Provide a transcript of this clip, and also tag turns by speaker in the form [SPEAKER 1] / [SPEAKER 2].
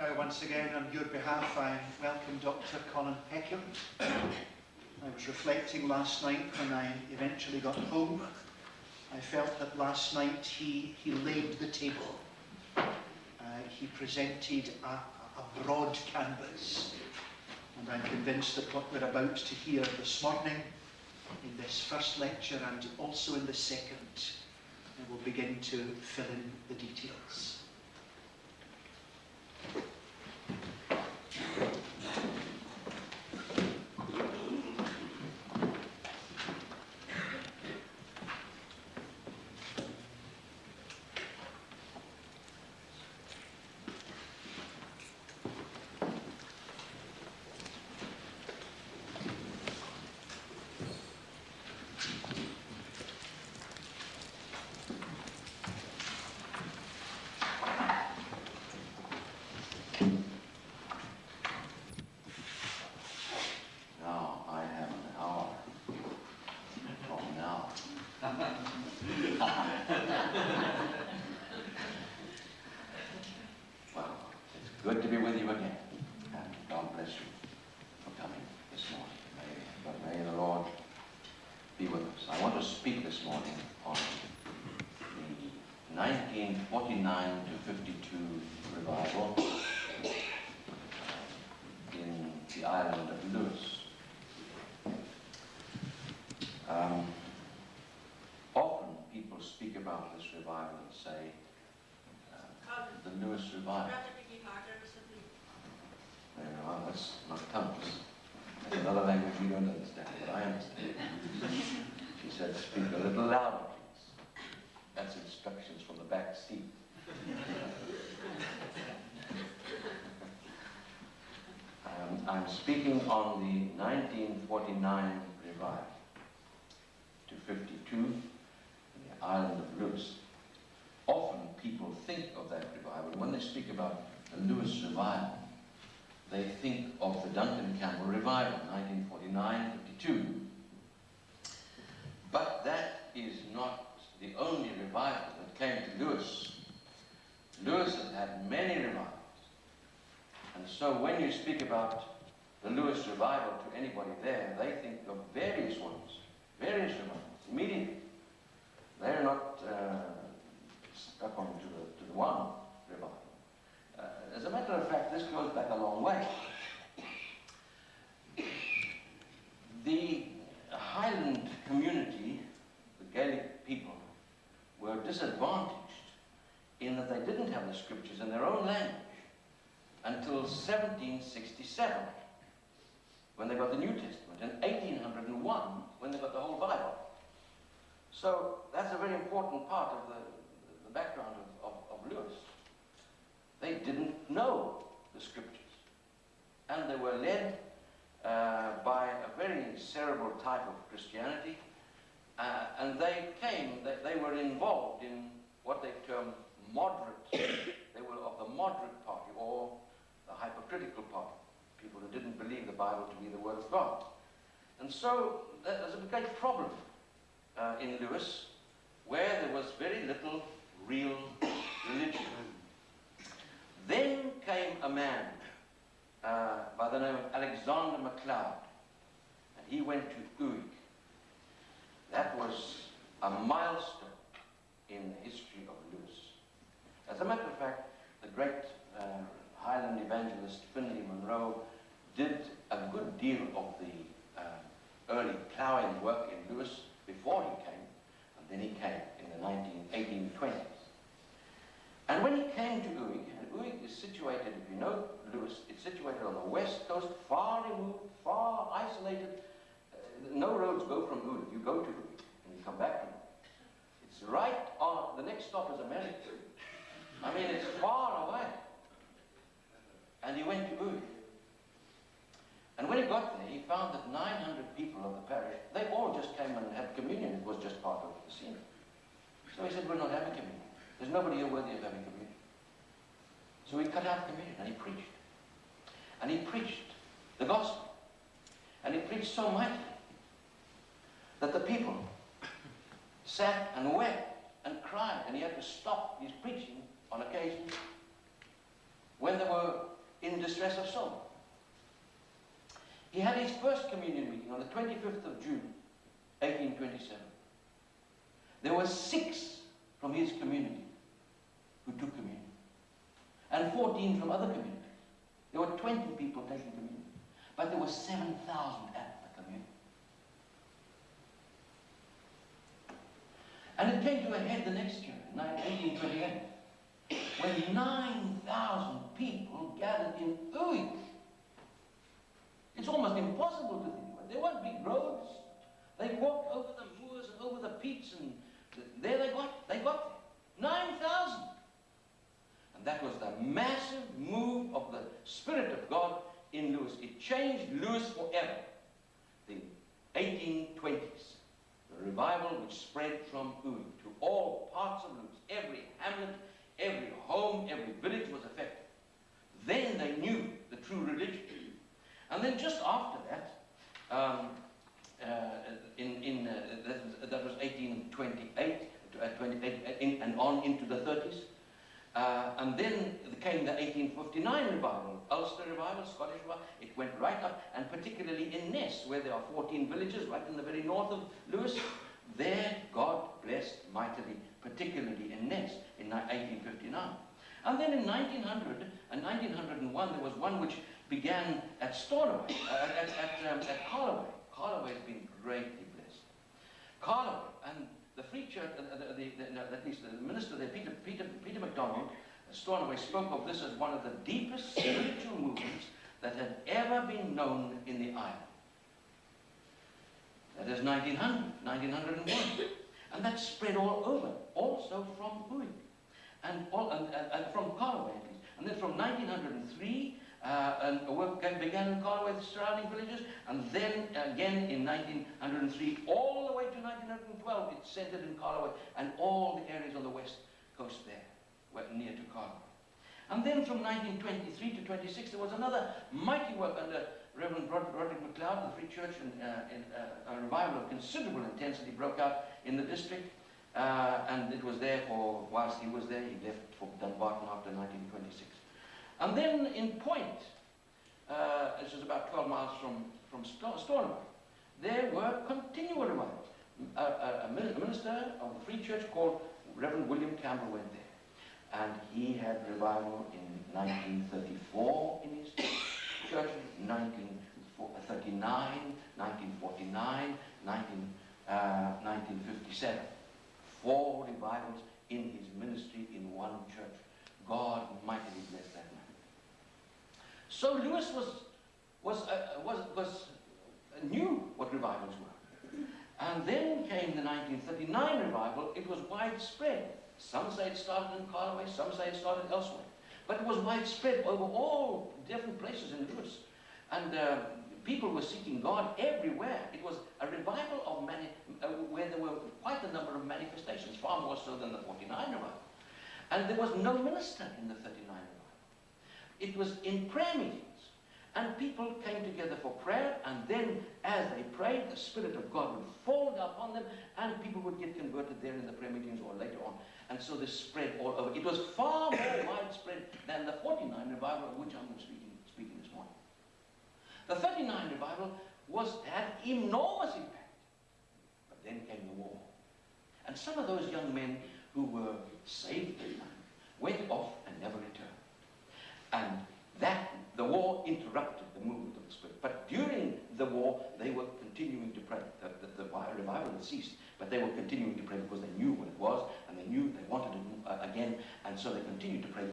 [SPEAKER 1] Now, once again, on your behalf, I welcome Dr. Colin Peckham. I was reflecting last night when I eventually got home. I felt that last night he laid the table. He presented a broad canvas. And I'm convinced that what we're about to hear this morning, in this first lecture and also in the second, will begin to fill in the details.
[SPEAKER 2] Good to be with you again, and God bless you for coming this morning. May the Lord be with us. I want to speak this morning on the 1949 to 52 revival in the island of Lewis. Often people speak about this revival and say, the Lewis revival. That's not tongues. That's another language you don't understand, but I understand. She said, speak a little louder, please. That's instructions from the back seat. I'm speaking on the 1949 revival to 52 in the island of Lewis. Often people think of that revival. When they speak about the Lewis revival, they think of the Duncan Campbell revival, 1949-52. But that is not the only revival that came to Lewis. Lewis has had many revivals. And so when you speak about the Lewis revival to anybody there, they think of various ones, various revivals, immediately. They're not stuck on to the one revival. As a matter of fact, this goes back a long way. The Highland community, the Gaelic people, were disadvantaged in that they didn't have the scriptures in their own language until 1767, when they got the New Testament, and 1801, when they got the whole Bible. So that's a very important part of the background of Lewis. They didn't know the scriptures, and they were led by a very cerebral type of Christianity, and they were involved in what they termed moderate. They were of the moderate party, or the hypocritical party, people who didn't believe the Bible to be the Word of God. And so there's a great problem in Lewis, where there was very little real religion. Then came a man by the name of Alexander MacLeod, and he went to Uig. That was a milestone in the history of Lewis. As a matter of fact, the great Highland evangelist Finley Munro did a good deal of the early ploughing work in Lewis before he came, and then he came in the 1820s. And when he came to Uig, and Uig is situated, if you know Lewis, it's situated on the west coast, far removed, far isolated. No roads go from Uig. You go to Uig, and you come back from Uig. It's right on, the next stop is America. I mean, it's far away. And he went to Uig. And when he got there, he found that 900 people of the parish, they all just came and had communion. It was just part of the scene. So he said, we're not having communion. There's nobody here worthy of having communion. So he cut out communion and he preached. And he preached the gospel. And he preached so mightily that the people sat and wept and cried, and he had to stop his preaching on occasion when there were in distress of soul. He had his first communion meeting on the 25th of June, 1827. There were 6 from his community who took communion, and 14 from other communities. There were 20 people taking communion, but there were 7,000 at the communion. And it came to a head the next year, in 1828, when 9,000 people gathered in Uig. It's almost impossible to think about. There weren't big roads. They walked over the moors and over the peaks, and there they got there. 9,000. And that was the massive move of the Spirit of God in Lewis. It changed Lewis forever. The 1820s, the revival which spread from Uig to all parts of Lewis. Every hamlet, every home, every village was affected. Then they knew the true religion. And then just after that, that was 1828, and on into the 30s. And then came the 1859 revival, Ulster revival, Scottish revival. It went right up, and particularly in Ness, where there are 14 villages right in the very north of Lewis. There, God blessed mightily, particularly in Ness, in 1859. And then in 1900 and 1901, there was one which began at Stornoway, at Carloway. Carloway has been greatly blessed. Carloway, and the Free Church, at least the minister there, Peter MacDonald, Stornoway, spoke of this as one of the deepest spiritual movements that had ever been known in the island. That is 1900, 1901. And that spread all over, also from Uig, and from Carloway at least. And then from 1903, and work began in Carloway, the surrounding villages, and then again in 1903, all the way to 1912, it centered in Carloway and all the areas on the west coast there, were near to Carloway. And then from 1923 to 26, there was another mighty work under Reverend Roderick MacLeod, the Free Church, and a revival of considerable intensity broke out in the district, and it was there for, whilst he was there, he left for Dumbarton after 1926. And then in Point, which is about 12 miles from Stornoway, there were continual revivals. A minister of the Free Church called Reverend William Campbell went there, and he had revival in 1934 in his church, 1939, 1949, 1957. 4 revivals in his ministry in one church. God mightily blessed that man. So Lewis knew what revivals were. And then came the 1939 revival. It was widespread. Some say it started in Carloway, some say it started elsewhere. But it was widespread over all different places in Lewis. And people were seeking God everywhere. It was a revival of where there were quite a number of manifestations, far more so than the 49 revival. And there was no minister in the 39 revival. It was in prayer meetings. And people came together for prayer, and then as they prayed, the Spirit of God would fall upon them, and people would get converted there in the prayer meetings or later on. And so this spread all over. It was far more widespread than the 49 revival of which I'm speaking this morning. The 39 revival had enormous impact. But then came the war. And some of those young men who were saved at the time went off and never returned. And the war interrupted the movement of the Spirit. But during the war, they were continuing to pray. The revival had ceased, but they were continuing to pray because they knew what it was, and they knew they wanted it again, and so they continued to pray.